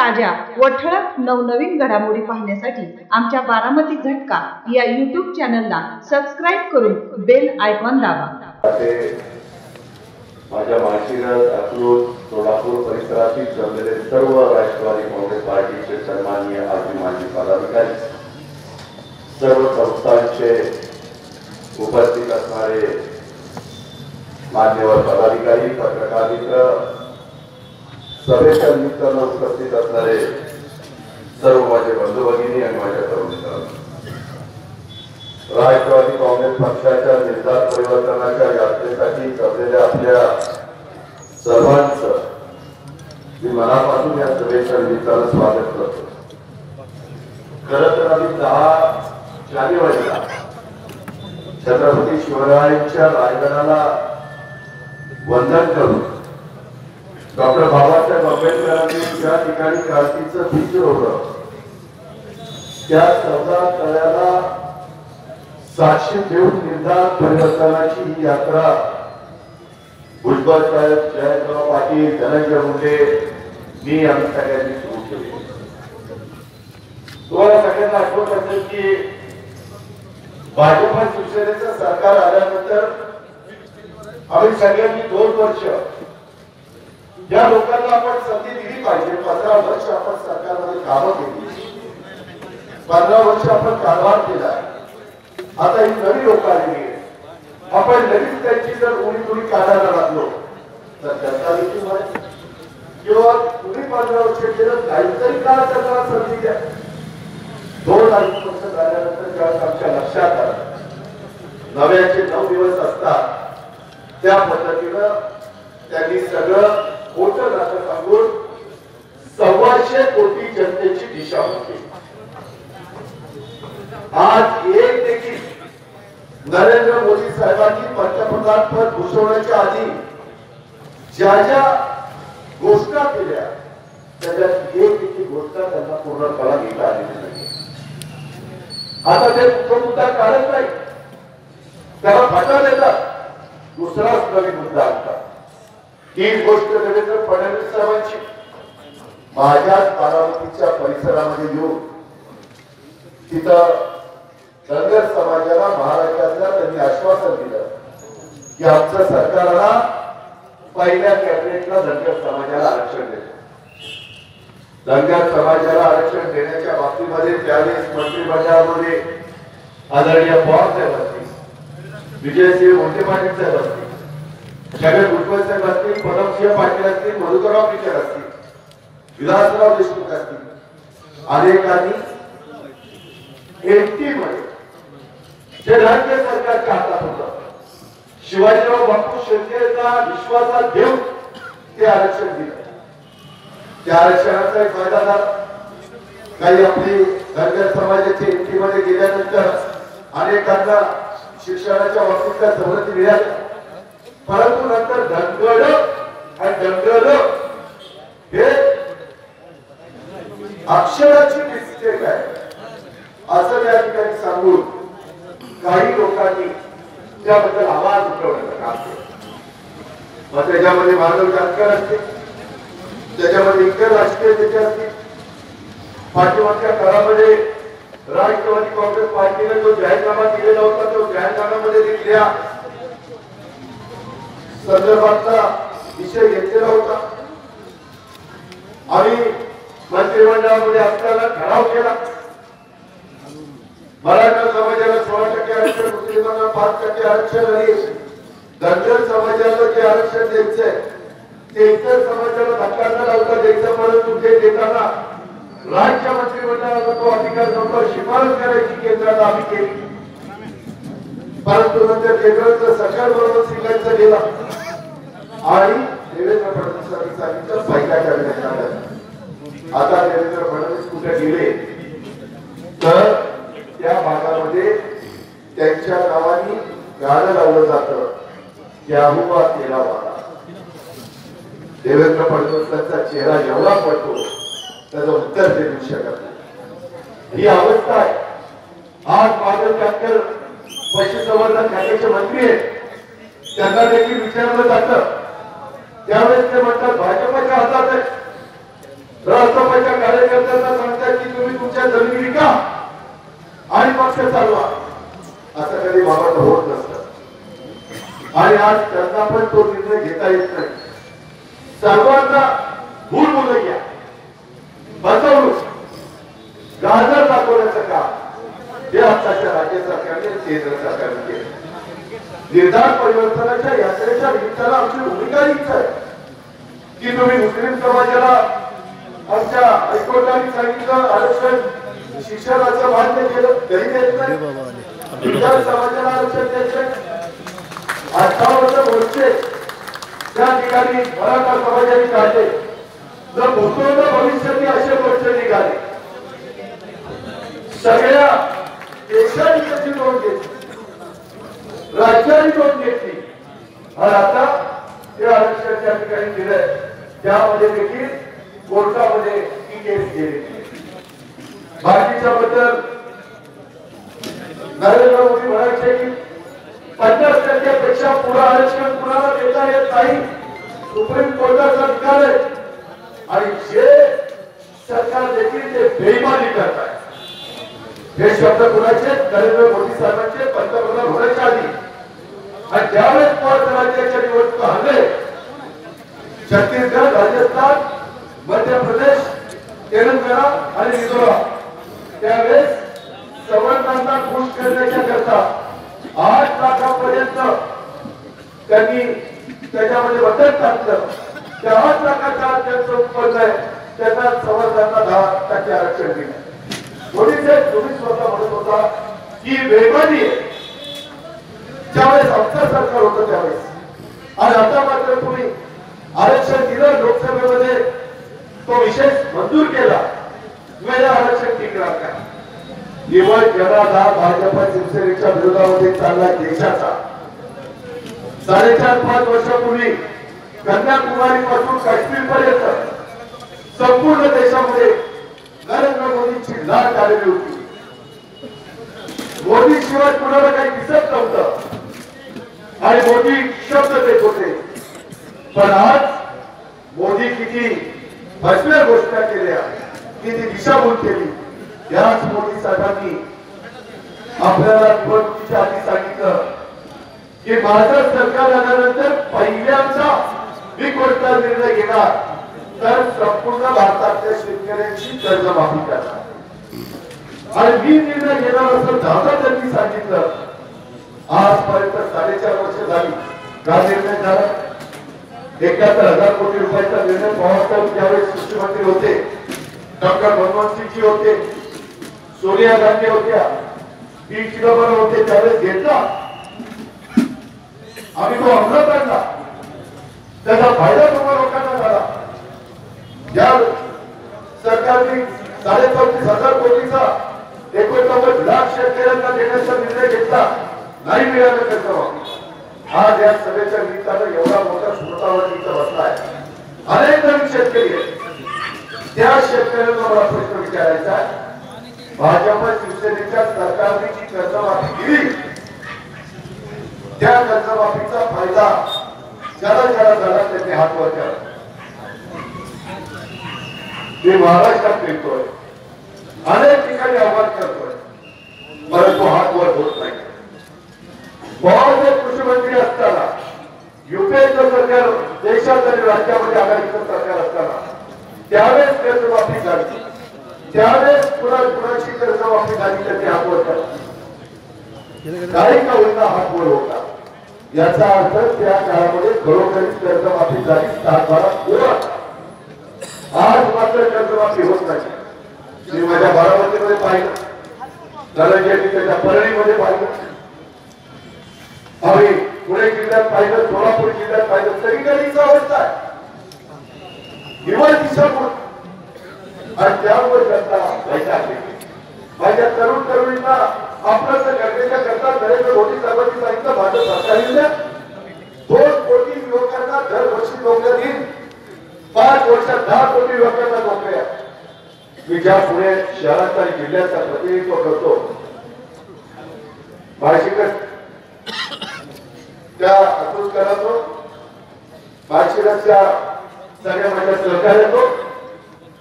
ताज्या व ठळक नवनवीन घडामोडी पाहण्यासाठी आमच्या बारामती झटका या YouTube चॅनलला सबस्क्राइब करून बेल आयकॉन दाबा। माझ्या माळशिरस, अकलूज, सोलापूर परिसरातील जमलेले सर्व राष्ट्रवादी काँग्रेस पार्टीचे सन्माननीय माजी पदाधिकारी, सर्व संस्थांचे उपस्थित असणारे मान्यवर पदाधिकारी, पत्रकार मित्र, सभेच्या निमित्तानं उपस्थित असणारे सर्व माझे बंधू भगिनी आणि माझ्या तरुण मित्रांनो, राष्ट्रवादी काँग्रेस पक्षाच्या निर्धार परिवर्तनाच्या यात्रेसाठी जमलेल्या आपल्या सर्वांचं मी मनापासून या सभेच्या निमित्तानं स्वागत करतो। खरं तर आम्ही 10 जानेवारीला छत्रपती शिवरायांच्या रायगडाला वंदन करून डॉक्टर बाबासाहेब आंबेडकरांनी ज्या ठिकाणी क्रांतीचं बीज रोवलं त्या 14 तळ्याला साक्षी ठेवून निर्धार परिवर्तनाची ही यात्रा भुजबळ साहेब, जयंतराव पाटील, धनंजय मुंडे, मी आम्ही सगळ्यांनी सुरू केली। तुम्हाला सगळ्यांना आठवत असेल की भाजप शिवसेनेचं सरकार आल्यानंतर आम्ही सगळ्यांनी 2 वर्ष या लोकांना आपण संधी दिली पाहिजे। 15 वर्ष आपण सरकारमध्ये कामं केली, 15 वर्ष आपण कारभार केला। आता ही नवी लोक आलेली आहे, आपण लगेच त्यांची जर उडी काढायला लागलो तर त्यांचा देखील किंवा तुम्ही 15 वर्ष केलं काहीतरी काळ त्यांना संधी द्या। 2-2.5 वर्ष झाल्यानंतर जेव्हा आमच्या लक्षात आलं नव्याचे 9 दिवस असतात, त्या पद्धतीनं त्यांनी सगळं खोटं नाटक सांगून 125 कोटी जनतेची दिशा होती। आज एक देखील नरेंद्र मोदी साहेबांनी पंतप्रधान पद घोषवण्याच्या आधी ज्या ज्या घोषणा केल्या त्याच्यात एक देखील घोषणा त्यांना पूर्णपणे घेता आलेली नाही। आता ते तो मुद्दा काढत नाही, त्याला फाटा देतात, दुसराच नवीन मुद्दा आणतात। तीच गोष्ट देवेंद्र फडणवीस साहेबांची माझ्याच बारामतीच्या परिसरामध्ये येऊन तिथं धनगर समाजाला महाराष्ट्रातल्या त्यांनी आश्वासन दिलं की आमचं सरकारला पहिल्या कॅबिनेटला धनगर समाजाला आरक्षण देतो। धनगर समाजाला आरक्षण देण्याच्या बाबतीमध्ये त्यावेळेस मंत्रिमंडळामध्ये आदरणीय पवार साहेब असतील, विजयसिंह मोठे पाटील साहेब असतील, छगन भुजबळ साहेब असतील, पदमसिंह पाटील असतील, मधुकरराव पिचड असतील, विलासराव देशमुख असतील, अनेकांनी एनटी मध्ये जे राज्य सरकारच्या हातात होतं शिवाजीराव बापू शेळकेंना विश्वासात घेऊन ते आरक्षण दिलं। त्या आरक्षणाचा एक फायदा झाला, काही आपली धनगर समाजाचे एनटी मध्ये गेल्यानंतर अनेकांना शिक्षणाच्या बाबतीत सवलती मिळाल्या, परंतु नंतर धनगड आणि धनगर हे अक्षराची मिस्टेक आहे असं या ठिकाणी सांगून काही लोकांनी त्याबद्दल आवाज उठवण्याचं काम केलं। मग त्याच्यामध्ये मानव जातकर असते, त्याच्यामध्ये इतर राजकीय नेते असतील, पाठीमागच्या काळामध्ये राष्ट्रवादी काँग्रेस पार्टीने जो जाहीरनामा दिलेला होता तो जाहीरनाम्यामध्ये दिलेल्या संदर्भातला विषय घेतलेला होता। आम्ही मंत्रिमंडळामध्ये असताना ठराव केला, मराठा समाजाला 16% आरक्षण, मुस्लिमांना 5% आरक्षण आणि धनगर समाजाला जे आरक्षण द्यायचंय ते इतर समाजाला धक्का न लावता द्यायचं, परंतु ते देताना राज्य मंत्रिमंडळाचा तो अधिकार नव्हता, शिफारस करायची केंद्राला आम्ही केली, परंतु नंतर केंद्राचं सरकार बरोबर स्वीकारायचं गेला आणि देवेंद्र फडणवीसांनी सांगितलं पहिल्या कॅबिनेट आलं। आता देवेंद्र फडणवीस कुठे गेले तर त्या भागामध्ये त्यांच्या नावाने गाणं लावलं जातं, क्या हुआ तेरा वादा। देवेंद्र फडणवीसांचा चेहरा एवढा पडतो त्याचं उत्तर ते देऊ शकत नाही। ही अवस्था आहे। आज माधव जानकर पशुसंवर्धन खात्याचे मंत्री आहेत, त्यांना देखील विचारलं जातं त्यावेळेस ते म्हणतात भाजपच्या हातात आहे, राष्ट्रपतीच्या कार्यकर्त्यांना सांगतात की तुम्ही तुमच्या जमिनी विका आणि पक्ष चालवा, असं कधी बाबा होत नसतं। आणि आज त्यांना पण तो निर्णय घेता येत नाही। सर्वांना भूल भुलैया बसवणूक गाजर दाखवण्याचं काम हे आताच्या राज्य सरकारने केंद्र सरकारने केलं। निर्धार परिवर्तनाच्या यात्रेच्या निमित्तानं आमची भूमिका हीच आहे की तुम्ही मुस्लिम समाजाला आमच्या हायकोर्टाने सांगितलं आरक्षण शिक्षणाचं मान्य केलं तरी देत नाही। इतर समाजाला आरक्षण द्यायचं 58 वर्षे त्या ठिकाणी मराठा समाजाने काढले। जर भूतपूर्व भविष्यातील असे वर्ष निघाले सगळ्या देशाने त्याची नोंद घेतली, राज्याने नोंद घेतली आणि आता ते आरक्षण त्या ठिकाणी दिलंय। त्यामध्ये देखील कोर्टामध्ये ही केस गेली। बाकीच्या बद्दल नरेंद्र मोदी म्हणायचे की 50% पेक्षा पुढे आरक्षण कुणाला देता येत नाही, सुप्रीम कोर्टाचा अधिकार आहे। आणि जे सरकार देखील ते बेईमानी करत आहे। हे शब्द कुणाचे? नरेंद्र मोदी साहेबांचे पंतप्रधान होण्याच्या आधी। आणि ज्यावेळेस 5 राज्याच्या निवडणुका हल्ले छत्तीसगड, राजस्थान, मध्य प्रदेश, तेलंगणा आणि मिझोराम, त्यावेळेस सवर्णांना खुश करण्याच्या करता 8 लाखापर्यंत त्यांनी त्याच्यामध्ये बदल टाकलं। त्या 8 लाखाच्या त्यांचं उत्पन्न आहे त्यांना सवर्णांना 10% आरक्षण दिलं। मोदी साहेब तुम्ही स्वतः म्हणत होता की बेईमानी आहे ज्यावेळेस आमचं सरकार होतं त्यावेळेस, आणि आता मात्र तुम्ही आरक्षण दिलं लोकसभेमध्ये, तो विशेष मंजूर केला, वेळा आरक्षण टिकणार का? निवड जनाधार भाजपा शिवसेनेच्या विरोधामध्ये चालला देशाचा। 4.5-5 वर्षापूर्वी कन्याकुमारी पासून काश्मीर पर्यंत संपूर्ण देशामध्ये नरेंद्र मोदींची लाट आलेली होती। मोदी शिवाय कुणाला काही दिसत नव्हतं आणि मोदी शब्द देत होते। पण आज मोदी किती भसव्या घोषणा केल्या, किती दिशाभूल केली। याच मोदी साहेबांनी आपल्याला निवडणुकीच्या आधी सांगितलं की माझं सरकार आल्यानंतर पहिल्यांदा मी कोणता निर्णय घेणार तर संपूर्ण भारतातल्या शेतकऱ्यांची कर्जमाफी करणार। आणि मी निर्णय घेणार असं दादा त्यांनी सांगितलं। आजपर्यंत 4.5 वर्ष झाली का निर्णय झाला? 71,000 कोटी रुपयाचा निर्णय पवारसाहेब त्यावेळेस कृषी मंत्री होते, डॉक्टर मनमोहन सिंगजी होते, सोनिया गांधी होत्या, पी चिदंबरम होते, त्यावेळेस घेतला। आम्ही तो अंमलात आणला, त्याचा फायदा तुम्हाला लोकांना झाला। ज्या सरकारने 34,000 कोटीचा 89 लाख शेतकऱ्यांना देण्याचा निर्णय घेतला, नाही मिळालं कर्जमाफी। आज या सभेच्या निमित्तानं एवढा मोठा श्रोतावर इथं बसलाय, अनेक नवीन शेतकरी आहेत। त्या शेतकऱ्यांना मला प्रश्न विचारायचा आहे, भाजपा शिवसेनेच्या सरकारने जी कर्जमाफी दिली त्या कर्जमाफीचा फायदा ज्याला ज्याला झाला त्यांनी हात वर केला। मी महाराष्ट्रात फिरतोय, अनेक ठिकाणी आवाज करतोय, परंतु हात वर होत नाही। पवारसाहेब कृषी मंत्री असताना, युपीएचं सरकार देशात आणि राज्यामध्ये आघाडीचं सरकार असताना त्यावेळेस कर्जमाफी झाली, त्यावेळेस कुणाची कर्जमाफी झाली त्याचे हात वर करा, काही का होईना हात वर होता। याचा अर्थ त्या काळामध्ये खरोखरीच कर्जमाफी झाली, 7-12 कोरा। आज मात्र कर्जमाफी होत नाही। मी माझ्या बारामतीमध्ये पाहिलं, धनंजय त्याच्या परळीमध्ये पाहिलं, आम्ही पुणे जिल्ह्यात पाहिलं, सोलापूर जिल्ह्यात पाहिलं, सगळीकडे अवस्था आहे। निवड दिशाभूल आणि त्यावर जनता वैचारली। माझ्या तरुण तरुणींना आपलं गरजेच्या करता नरेंद्र मोदी साहेबांनी सांगितलं भाजप सरकारने 2 कोटी युवकांना दरवर्षी नोकऱ्या देईल, 5 वर्षात 10 कोटी युवकांना नोकऱ्या। मी ज्या पुणे शहरात आणि जिल्ह्याचा प्रतिनिधित्व करतो, भाषिकच त्या अतुलकरांनो, भाषिकाच्या सगळ्या माझ्या सहकार्यातो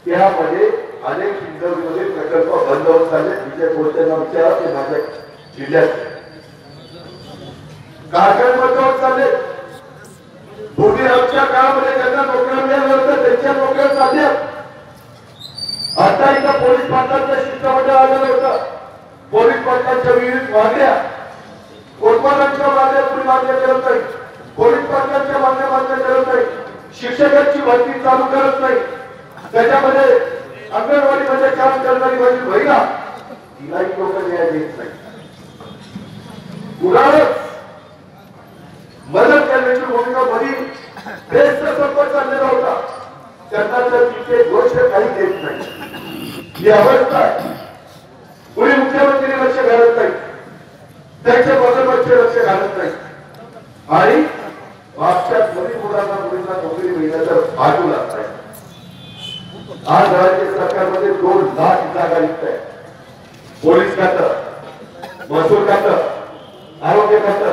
त्यामध्ये अनेक इंटरव्ह्यूमध्ये प्रकल्प बंद होत चालले. विजय कोणत्यांना विचारा ते माझ्या जिल्ह्यात कारखाने बंद होत चालले. भूमीच्या काळामध्ये ज्यांना नोकऱ्या मिळाल्या होत्या त्यांच्या नोकऱ्या चालल्या. आता इथं पोलीस पाटलांचं शिष्टमंडळ आलेलं होतं. पोलीस पाटलांच्या विहिरीत मागण्या कोटवालांच्या मागण्या कुणी मान्य करत नाही. पोलीस पाटलांच्या मागण्या मान्य करत नाही. शिक्षकांची भरती चालू करत नाही. त्याच्यामध्ये अंगणवाडीमध्ये काम करणारी माझी महिला तिलाही लोक न्याय देत नाही. कुणालाच मदत करण्याची भूमिका मध्ये देशचा संपर्क चाललेला होता. त्यांना तर तिथे गोष्ट काही देत नाही. ही अवस्था आहे. कुणी मुख्यमंत्री लक्ष घालत नाही. त्यांच्या बदलवरचे लक्ष घालत नाही. आणि मागच्या दोन्ही मुलांना नोकरी मिळण्याचा बाजू लागत आहे. आज राज्य सरकारमध्ये 2 लाख जागा रिक्त आहे. पोलीस खातं, महसूल खातं, आरोग्य खातं,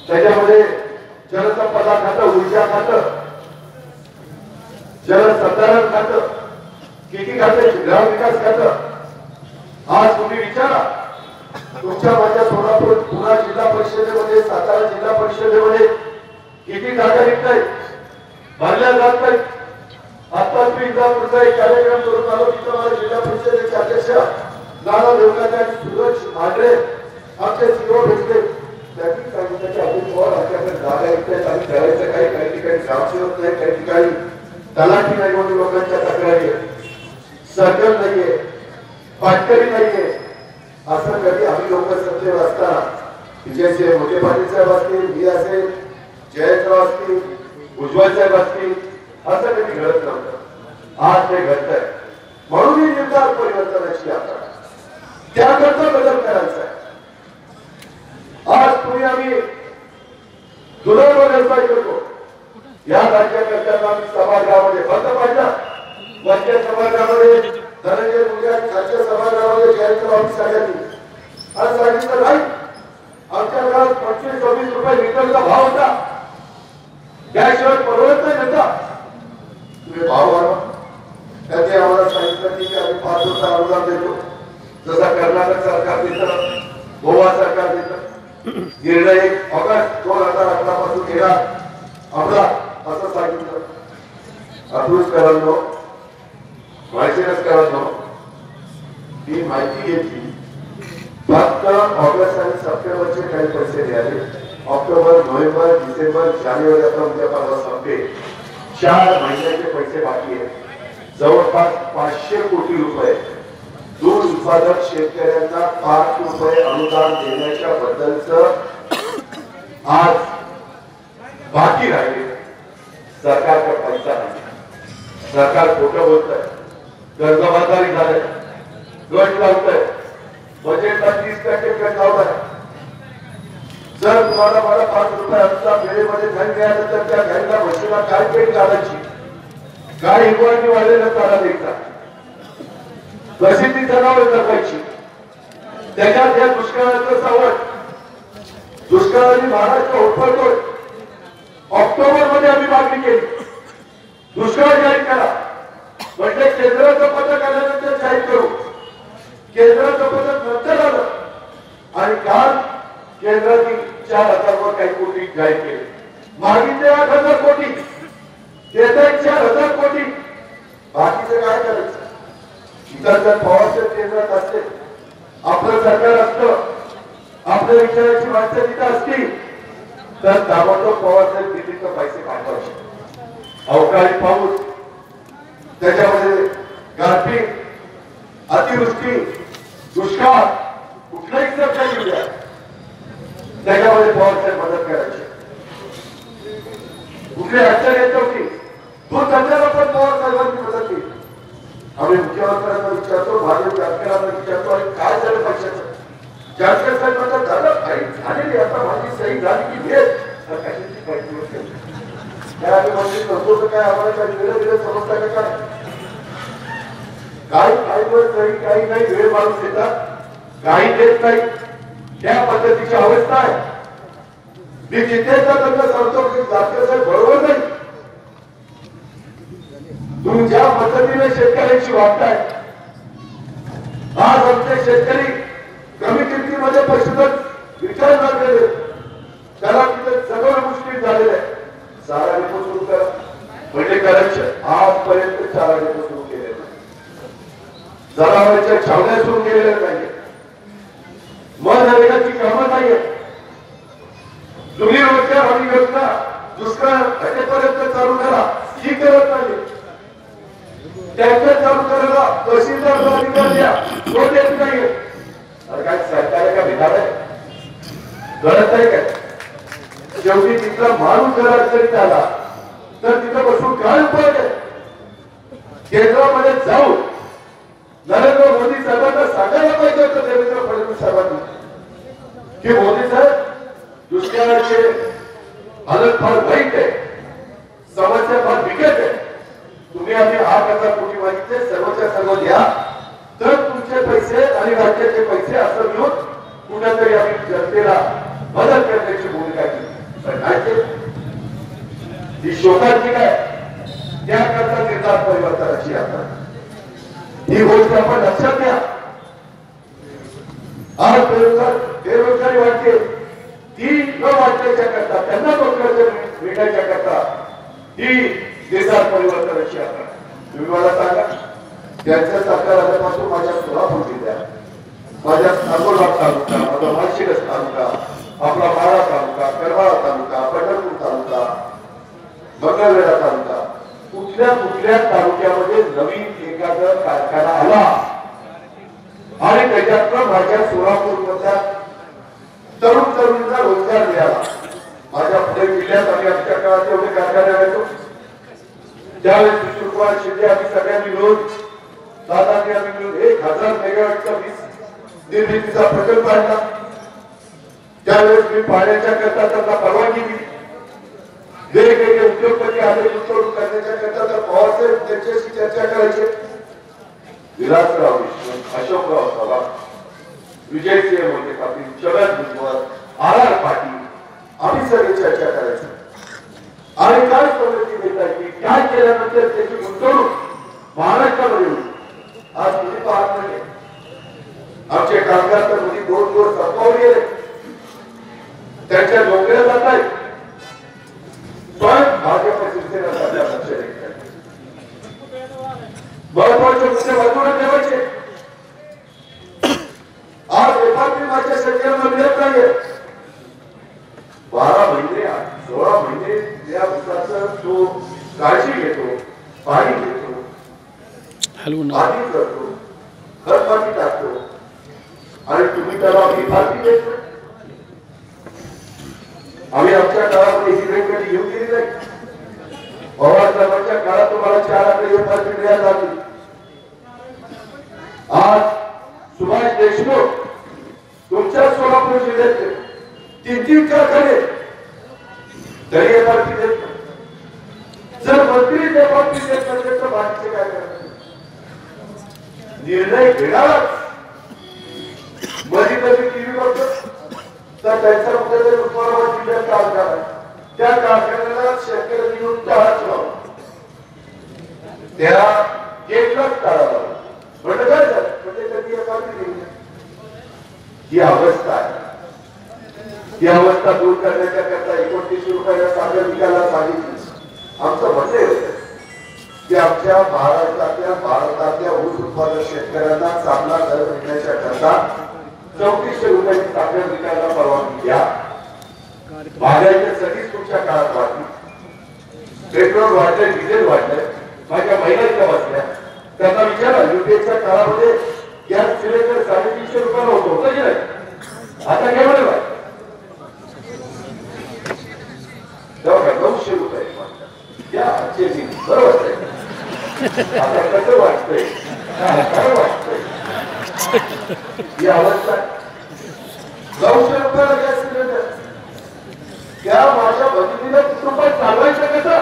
त्याच्यामध्ये जलसंपदा खातं, ऊर्जा खातं, जलसंधारण खातं, किती खाते, ग्रामविकास खातं. आज तुम्ही विचारा तुमच्या माझ्या सोलापूर पुणे जिल्हा परिषदेमध्ये, सातारा जिल्हा परिषदेमध्ये किती जागा रिक्त आहेत, भरल्या जात नाहीत. आता मी इंदापूरचा एक कार्यक्रम करून आलो. तिथं मला जिल्हा परिषदेचे अध्यक्ष नाना देवकाते आणि सूरज मांढरे आमचे सीओ भेटले. त्यांनी सांगितलं की आपण आमच्याकडे जागा रिक्त आहेत आणि करायचं काही ठिकाणी ग्रामसेवक नाही, काही ठिकाणी तलाठी नाही म्हणून लोकांच्या तक्रारी आहेत. सर्कल नाहीये, पाटकरी नाहीये. असं कधी आम्ही लोक सत्तेवर असताना विजयसिंह मोठे पाटील साहेब असतील, मी असेल, जयंतराव असतील, उज्ज्वल साहेब असतील, असं कधी घडत नव्हतं. आज ते घडत आहे. म्हणून ही निर्धार परिवर्तनाची यात्रा, त्याकरता बदल करायचा आहे. आज तुम्ही आम्ही दुर्दैव व्यवसाय करतो. या राज्याकरता आम्ही सभागृहामध्ये बंद पाडला. वरच्या सभागृहामध्ये धनंजय मुंडे आणि खालच्या सभागृहामध्ये जयंतराव सगळ्यांनी आज सांगितलं नाही. आमच्या काळात 25-26 रुपये लिटरचा भाव होता. त्याशिवाय परवडत नाही नव्हता. तुम्ही भाव वाढवा. त्यांनी आम्हाला सांगितलं की आम्ही 5 रुपये अनुदान देतो, जसा कर्नाटक सरकार देतं, गोवा सरकार देतं. निर्णय ऑगस्ट 2018 पासून घेणार आम्हाला असं सांगितलं. अप्रूव्हकरांनो, माहितीनसकरांनो, ही माहिती घेतली. फक्त ऑगस्ट आणि सप्टेंबरचे काही पैसे मिळाले. ऑक्टोबर, नोव्हेंबर, डिसेंबर, जानेवारी आता उद्या परवा संपेल. 4 महिन्याचे पैसे बाकी आहेत. जवळपास 500 कोटी रुपये दूध उत्पादक शेतकऱ्यांना 5 रुपये अनुदान देण्याच्या बद्दलच आज बाकी राहिले. सरकारचा पैसा नाही. सरकार खोटं बोलत आहे, कर्जबाजारी झालंय, गट लावतंय, बजेटला 30% कट लावलाय. जर तुम्हाला मला 5 रुपये अनुदान वेळेमध्ये घाण मिळालं तर त्या घाणीला म्हशीला काय पेट घालायची, काय हिवाळी वाढलेलं चारा द्यायचा, कशी ती जनावर जपायची. त्याच्यात या दुष्काळाचं सावट, दुष्काळाने महाराष्ट्र उठवतोय. ऑक्टोबर मध्ये आम्ही मागणी केली, दुष्काळ जाहीर करा. म्हणजे केंद्राचं पथक आल्यानंतर जाहीर करू. केंद्राचं पथक नंतर आलं आणि काल केंद्रातील 4000 वर काही कोटी जाहीर केले. मागितले 8000 कोटी, देताय 4000 कोटी. बाकीचं काय करायचं? इतर जर पवारसाहेब केंद्रात असते, आपलं सरकार असतं, आपल्या विचाराची माणसं तिथं असतील तर ताबडतोब पवारसाहेब दिल्लीचं पैसे पाठवायचे. अवकाळी पाऊस, त्याच्यामध्ये गारपीट, अतिवृष्टी, दुष्काळ, कुठलाही शब्द येऊ द्या, त्याच्यामध्ये पवारसाहेब मदत करायची. कुठली अडचण येत नव्हती, तो त्यांना पण पवारसाहेबांनी मदत केली. आम्ही मुख्यमंत्र्यांना विचारतो, भाजप जानकरांना विचारतो, आणि काय झालं पैशाचं? जानकर साहेब म्हणतात झालं काही झालेली, आता माझी सही झाली की भेट कशाची काही दिवस काय आम्ही म्हणजे करतो तर काय आम्हाला काही वेळ दिलं समजता का काय? काही वर सही काही नाही, वेळ मारून देतात, काही देत नाही. त्या पद्धतीची अवस्था आहे. मी जिथे त्यांना सांगतो की जानकर साहेब बरोबर नाही. तुम्ही ज्या पद्धतीने पद्धतीने शेतकऱ्यांची वागतायत. आज आमचे शेतकरी कमी किमतीमध्ये पशुधन विकायला लागलेले, त्याला तिथे सगळं मुश्किल झालेलं आहे. चारा डेपो सुरू करा म्हणजे करायचं. आजपर्यंत चारा डेपो सुरू केलेले नाही, जनावरांच्या छावण्या सुरू केलेल्या नाहीये, मनरेगाची कामं नाहीये, जुनी रोजगार हमी योजना दुष्काळ घटेपर्यंत चालू करा ही करत नाही. टँकर चालू करायला तहसीलदार अधिकारी द्या, तो देत नाहीये. अरे काय सरकार का भिकार आहे? गरज आहे काय? शेवटी तिथला माणूस जर अडचणीत आला तर तिथं बसून काय उपाय आहे? केंद्रामध्ये जाऊन नरेंद्र मोदी साहेबांना सांगायला पाहिजे होतं, देवेंद्र फडणवीस साहेबांनी, की मोदी साहेब दुष्काळाचे हालत फार वाईट आहे, समस्या फार बिकट आहे, तुम्ही आम्ही 8,000 कोटी मागितले, सर्वच्या सर्व द्या, तर तुमचे पैसे आणि राज्याचे पैसे असं मिळून कुठेतरी आम्ही जनतेला मदत करण्याची भूमिका केली. पण नाही केली. ही शोकांची काय त्याकरता निर्धार परिवर्तनाची आता ही गोष्ट आपण लक्षात घ्या. आज बेरोजगारी वाढते, ती न वाढण्याच्या करता, त्यांना रोजगार मिळण्याच्या करता ही निर्धार परिवर्तनाची आता. तुम्ही मला सांगा, त्यांच्या सरकार आल्यापासून माझ्या सोलापूर जिल्ह्यात, माझ्या नागोरबाग तालुका, माझा माळशिरस तालुका, आपला माळा तालुका, करमाळा तालुका, पंढरपूर तालुका, मंगळवेढा तालुका, कुठल्या तालुक्यामध्ये नवीन एखादा कारखाना आला आणि त्याच्यातनं माझ्या सोलापूर मधल्या तरुण तरुणींना रोजगार मिळाला. माझ्या पुणे जिल्ह्यात आम्ही आमच्या काळात एवढे कारखाने आणायचो. त्यावेळेस विष्णुकुमार शिंदे आम्ही सगळ्यांनी मिळून, दादांनी आम्ही मिळून 1,000 मेगावॅटचा वीज निर्मितीचा प्रकल्प आणला. त्यावेळेस मी पाण्याच्या करता त्यांना परवानगी दिली. वेगवेगळे उद्योगपती आले गुंतवणूक करण्याच्या करता, तर पवारसाहेब त्यांच्याशी चर्चा करायचे. विलासराव विष्णू, अशोकराव चव्हाण, विजयसिंह मोठे पाटील, शरद भुजबळ, आर पाटील, आम्ही सगळे चर्चा करायचो आणि काय पद्धती देता येईल, काय केल्यानंतर त्याची गुंतवणूक महाराष्ट्रामध्ये होईल. आज तुम्ही पाहत नाही, आमचे कामगार तर मध्ये 2 दिवस संपवून गेले, त्यांच्या नोकऱ्या जात आहेत. पण भाजप शिवसेना सध्या लक्ष देत नाही. महत्वाचे मुद्दे बाजूला ठेवायचे. आज एफआरपी माझ्या शेतकऱ्यांना मिळत नाहीये. 12 महिने 16 महिने या ऊसाचं तो काळजी घेतो, पाणी घेतो, पाणी करतो, खत पाणी टाकतो आणि तुम्ही त्याला एफआरपी देत नाही. आम्ही आमच्या काळामध्ये ही रेट कधी घेऊन गेली नाही. पवार साहेबांच्या काळात तुम्हाला 4 आकडे एफआरपी मिळायला लागली. आज सुभाष देशमुख तुमच्या सोलापूर जिल्ह्यातले 3 कारखाने तरी एफआरपी देत नाही. जर मंत्री एफआरपी देत नसेल तर बाकीचे काय करतात? निर्णय घेणारच. मध्ये कधी टीव्ही बघतो तर त्यांचा कुठेतरी उस्मानाबाद जिल्ह्यात कारखाना आहे, त्या कारखान्याला शेतकऱ्यांनी येऊन टाळाच लावला, त्या गेटलाच टाळा लावला. म्हणजे काय झालं? म्हणजे कधी एफआरपी दिली नाही. ही अवस्था आहे. ही अवस्था दूर करण्याच्या करता 29 रुपयाला साखर विकायला सांगितली. आमचं म्हणणं होतं की आमच्या भारतातल्या ऊस उत्पादक शेतकऱ्यांना चांगला दर मिळण्याच्या करता 3400 रुपयाची साखर विकायला परवानगी द्या. महागाईच्या सगळीच तुमच्या काळात वाढली, पेट्रोल वाढलंय, डिझेल वाढलंय. माझ्या महिलांच्या बसल्या, त्यांना विचारा युपीएच्या काळामध्ये गॅस सिलेंडर 350 रुपयाला होतो की नाही? आता काय म्हणलं तेव्हा 900 रुपये बरोबर आहे. आता कसं वाटतंय, काय वाटतंय ही अवस्था? 900 रुपयाला गॅस सिलेंडर, त्या माझ्या भगिनीला कुटुंबात चालवायचं कसं?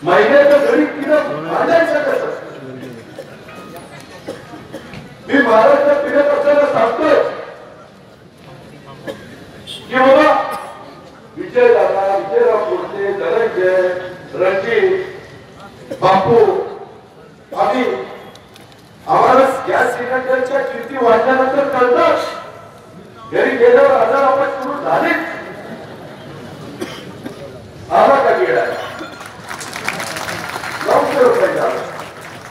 महिन्याचं घरी तिनं बांधायचं कसं? मी महाराष्ट्रात फिरत असताना सांगतोय की बाबा विजय दादा, विजयराव कोणते, धनंजय, रणजित बापू आम्ही आम्हाला गॅस सिलेंडरची